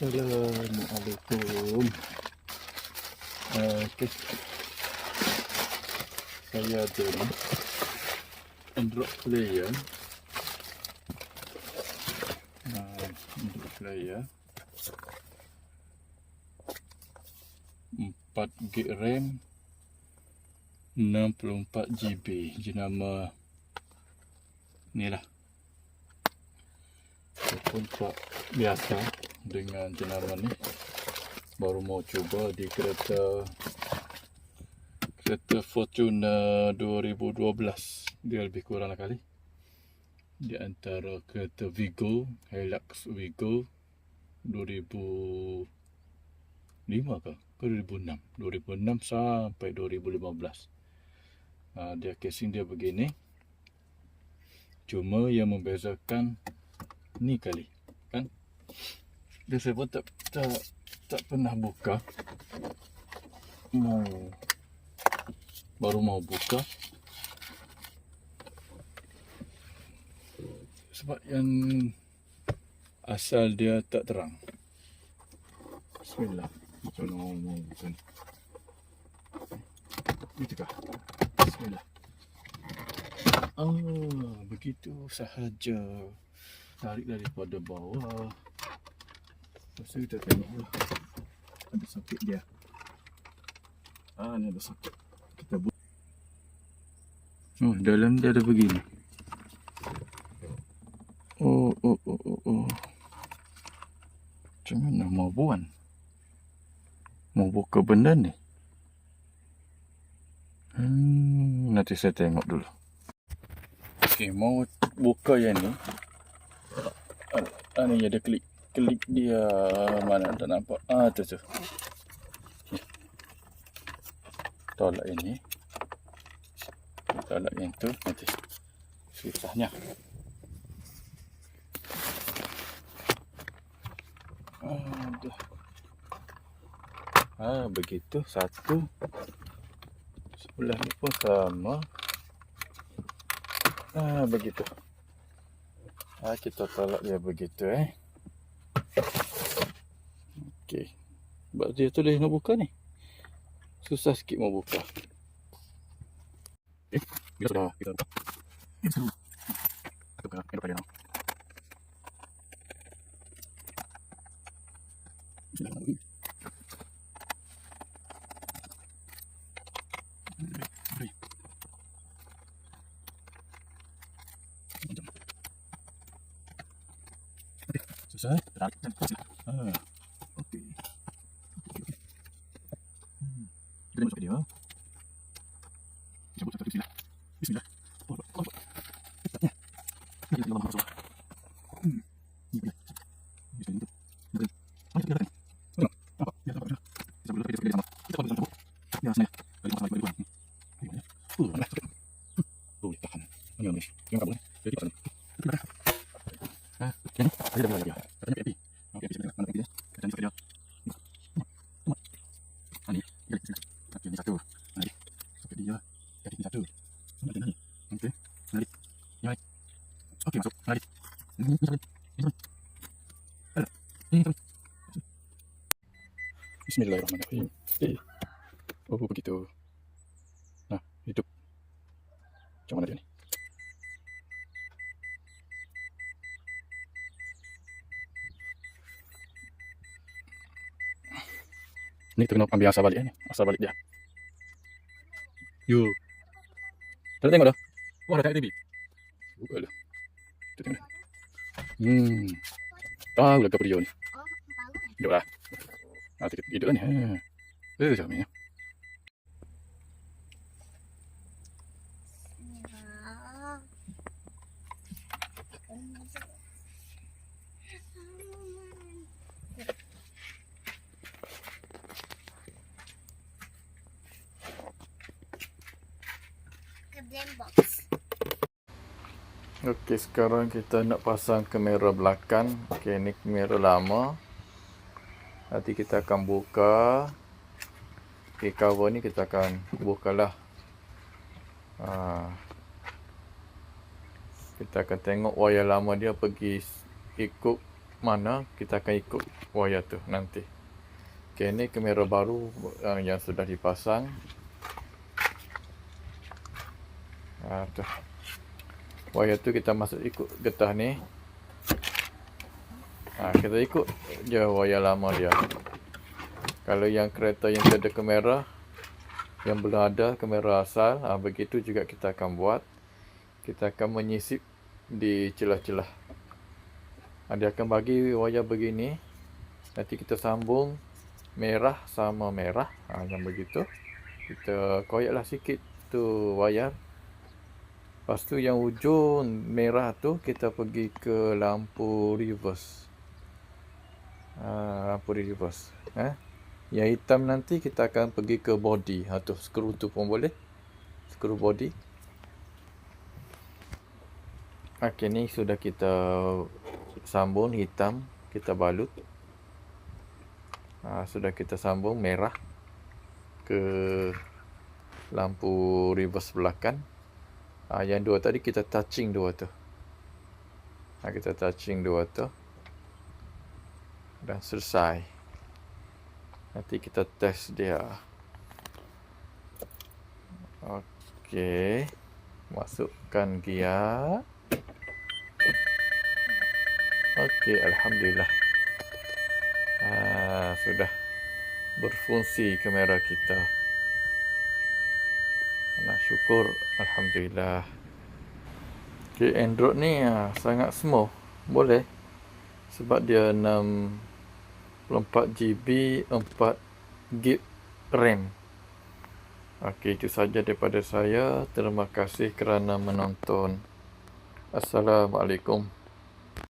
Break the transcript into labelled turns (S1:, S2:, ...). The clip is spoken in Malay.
S1: Assalamualaikum. Okay. Saya ada ni Android player. Android player 4GB RAM 64GB. Jenama ni lah. Walaupun tak biasa dengan jenama ni. Baru mau cuba di kereta Fortuner 2012. Dia lebih kurang lah kali di antara kereta Vigo, Hilux Vigo 2005 ke 2006 sampai 2015. Dia casing dia begini, cuma yang membezakan ni kali kan, dia saya pun tak pernah buka, baru mau buka sebab yang asal dia tak terang. Bismillah. Macam mau buka ni. Begitukah? Bismillah. Begitu sahaja. Tarik daripada bawah. Lepas tu kita tengoklah. Ada soket dia. Ni ada soket. Kita buka. Dalam dia ada begini. Macam mana mau buat? Mau buka benda ni? Nanti saya tengok dulu. Okey, mau buka yang ni. Ni ada klik dia, mana tak nampak. Tu. Tolak ini. Tolak yang tu, nanti susahnya. Begitu satu. Sebelah ni pun sama. Begitu. Kita tolak dia begitu Okey. Sebab dia tu dah nak buka ni. Susah sikit mau buka. Bila sudah kita buka. Seru. Kita buka dia now. Selesai. Okey. Kita masuk dia. Kita buka satu bismillah. Bismillah. Cepatnya. Ini Allah masuk. Ini boleh. Bismillah. Boleh. Kita boleh. Kita boleh pergi sama. Kita boleh sama. Ya, saya. Bagi masalah bagi buang. Boleh tahan. Ini ni. Yang tak boleh. Jadi pasal. Ini ada lagi ya. Katanya PAP. Okey, bisa mana PAP dia? Katanya pakai dia. Ni, okey, ni satu. Ni. Soket dia. Jadi ni satu. Ni. Okey. Ni. Ni. Okey, masuk. Ni. Ni. Bismillahirrahmanirrahim. Begitu. Hidup. Macam mana dia ni? Ni kita kena ambil asal balik ni. Asal balik dia. Yo. Tak tengok dah. Wah, dah tengok TV. Buka dah. Kita tengok. Tahu lah Caprio ni. Hidup lah. Hidup lah ni. Macam ni. Okey, sekarang kita nak pasang kamera belakang. Okey, ni kamera lama. Nanti kita akan buka. Okey, cover ni kita akan bukalah. Kita akan tengok wayar lama dia pergi ikut
S2: mana, kita akan ikut wayar tu nanti. Okay, ni kamera baru yang sudah dipasang. Tu. Wayar tu kita masuk ikut getah ni. Kita ikut je wayar lama dia. Kalau yang kereta yang ada kamera, yang belum ada kamera asal, begitu juga kita akan buat. Kita akan menyisip di celah-celah. Dia akan bagi wayar begini. Nanti kita sambung merah sama merah. Yang begitu. Kita koyaklah sikit tu wayar. Lepas tu yang ujung merah tu kita pergi ke lampu reverse. Lampu reverse. Yang hitam nanti kita akan pergi ke body. Tu skru tu pun boleh. Skru body. Okey, ni sudah kita sambung hitam, kita balut. Sudah kita sambung merah ke lampu reverse belakang. Yang dua tadi kita touching dua tu. Kita touching dua tu. Dan selesai. Nanti kita test dia. Okey. Masukkan gear. Okey, alhamdulillah. Sudah berfungsi kamera kita. Nak syukur, alhamdulillah. Okey, Android ni sangat smooth. Boleh. Sebab dia 64GB 4GB RAM. Okey, itu saja daripada saya. Terima kasih kerana menonton. Assalamualaikum.